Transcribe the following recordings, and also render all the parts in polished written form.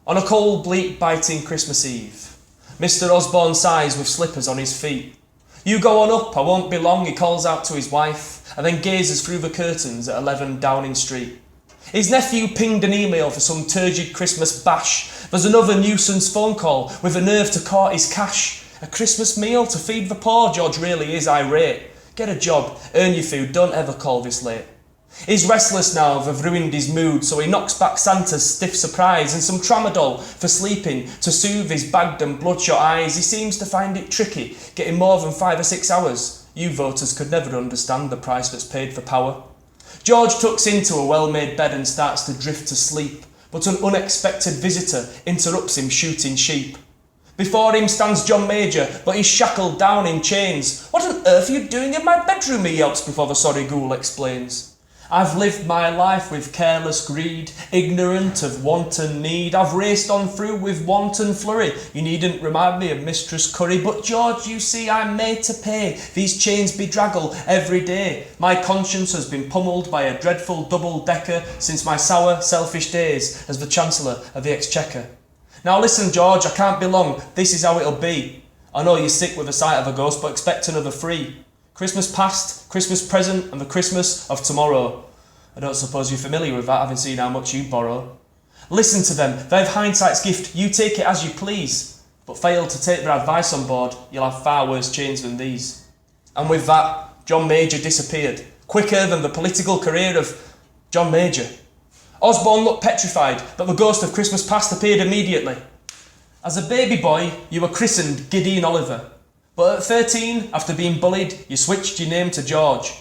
On a cold, bleak, biting Christmas Eve, Mr. Osborne sighs with slippers on his feet. "You go on up, I won't be long," he calls out to his wife, and then gazes through the curtains at 11 Downing Street. His nephew pinged an email for some turgid Christmas bash. There's another nuisance phone call with the nerve to court his cash. A Christmas meal to feed the poor, George really is irate. Get a job, earn your food, don't ever call this late. He's restless now, they've ruined his mood, so he knocks back Santa's stiff surprise and some tramadol for sleeping to soothe his bagged and bloodshot eyes. He seems to find it tricky, getting more than 5 or 6 hours. You voters could never understand the price that's paid for power. George tucks into a well-made bed and starts to drift to sleep, but an unexpected visitor interrupts him shooting sheep. Before him stands John Major, but he's shackled down in chains. "What on earth are you doing in my bedroom?" he yelps before the sorry ghoul explains. "I've lived my life with careless greed, ignorant of wanton need. I've raced on through with wanton flurry. You needn't remind me of Mistress Curry. But George, you see, I'm made to pay. These chains bedraggle every day. My conscience has been pummeled by a dreadful double-decker since my sour, selfish days as the Chancellor of the Exchequer. Now listen, George, I can't be long. This is how it'll be. I know you're sick with the sight of a ghost, but expect another 3. Christmas past, Christmas present, and the Christmas of tomorrow." I don't suppose you're familiar with that, having seen how much you borrow. Listen to them, they've hindsight's gift, you take it as you please. But fail to take their advice on board, you'll have far worse chains than these. And with that, John Major disappeared, quicker than the political career of John Major. Osborne looked petrified, but the ghost of Christmas past appeared immediately. As a baby boy, you were christened Gideon Oliver. But at 13, after being bullied, you switched your name to George.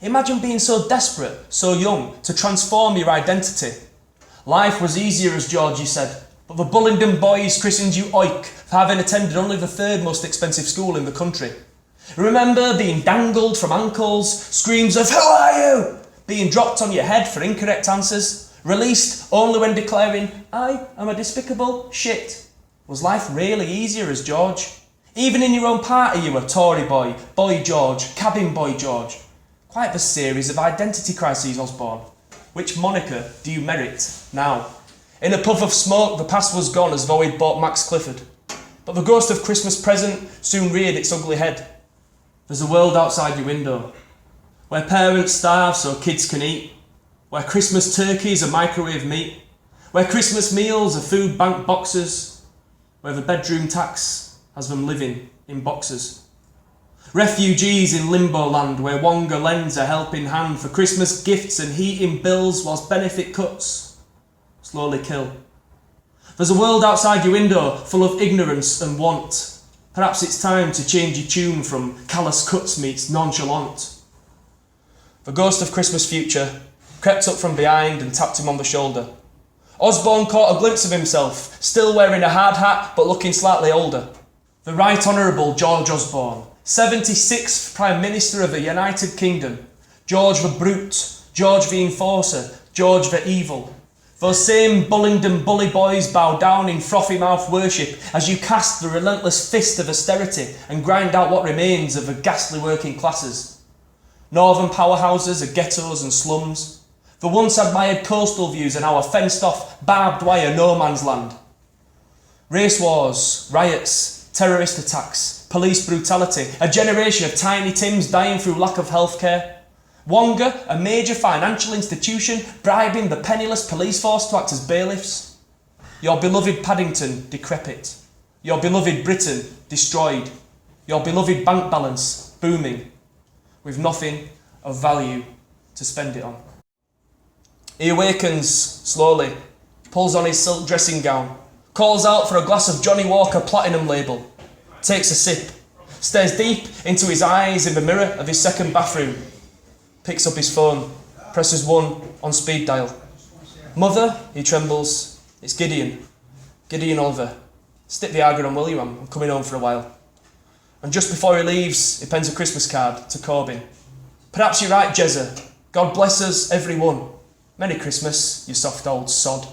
Imagine being so desperate, so young, to transform your identity. Life was easier as George, you said, but the Bullingdon boys christened you Oik for having attended only the 3rd most expensive school in the country. Remember being dangled from ankles, screams of "Who are you?" being dropped on your head for incorrect answers, released only when declaring "I am a despicable shit." Was life really easier as George? Even in your own party you were Tory boy, Boy George, Cabin Boy George. Quite the series of identity crises, Osborne. Which moniker do you merit now? In a puff of smoke, the past was gone as though he'd bought Max Clifford. But the ghost of Christmas present soon reared its ugly head. There's a world outside your window, where parents starve so kids can eat, where Christmas turkeys are microwave meat, where Christmas meals are food bank boxes, where the bedroom tax has them living in boxes. Refugees in limbo land where Wonga lends a helping hand for Christmas gifts and heating bills whilst benefit cuts slowly kill. There's a world outside your window full of ignorance and want. Perhaps it's time to change your tune from callous cuts meets nonchalant. The ghost of Christmas future crept up from behind and tapped him on the shoulder. Osborne caught a glimpse of himself, still wearing a hard hat but looking slightly older. The Right Honourable George Osborne, 76th Prime Minister of the United Kingdom. George the Brute, George the Enforcer, George the Evil. Those same Bullingdon bully boys bow down in frothy mouth worship as you cast the relentless fist of austerity and grind out what remains of the ghastly working classes. Northern powerhouses are ghettos and slums. The once admired coastal views are now a fenced off, barbed wire no man's land. Race wars, riots, terrorist attacks, police brutality, a generation of Tiny Tims dying through lack of healthcare. Wonga, a major financial institution, bribing the penniless police force to act as bailiffs. Your beloved Paddington, decrepit. Your beloved Britain, destroyed. Your beloved bank balance, booming, with nothing of value to spend it on. He awakens slowly, pulls on his silk dressing gown, calls out for a glass of Johnny Walker Platinum label, takes a sip, stares deep into his eyes in the mirror of his second bathroom, picks up his phone, presses 1 on speed dial. "Mother," he trembles, "it's Gideon. Gideon Oliver. Stick the Argon on, will you? I'm coming home for a while." And just before he leaves, he pens a Christmas card to Corbyn. "Perhaps you're right, Jezza. God bless us, everyone. Merry Christmas, you soft old sod."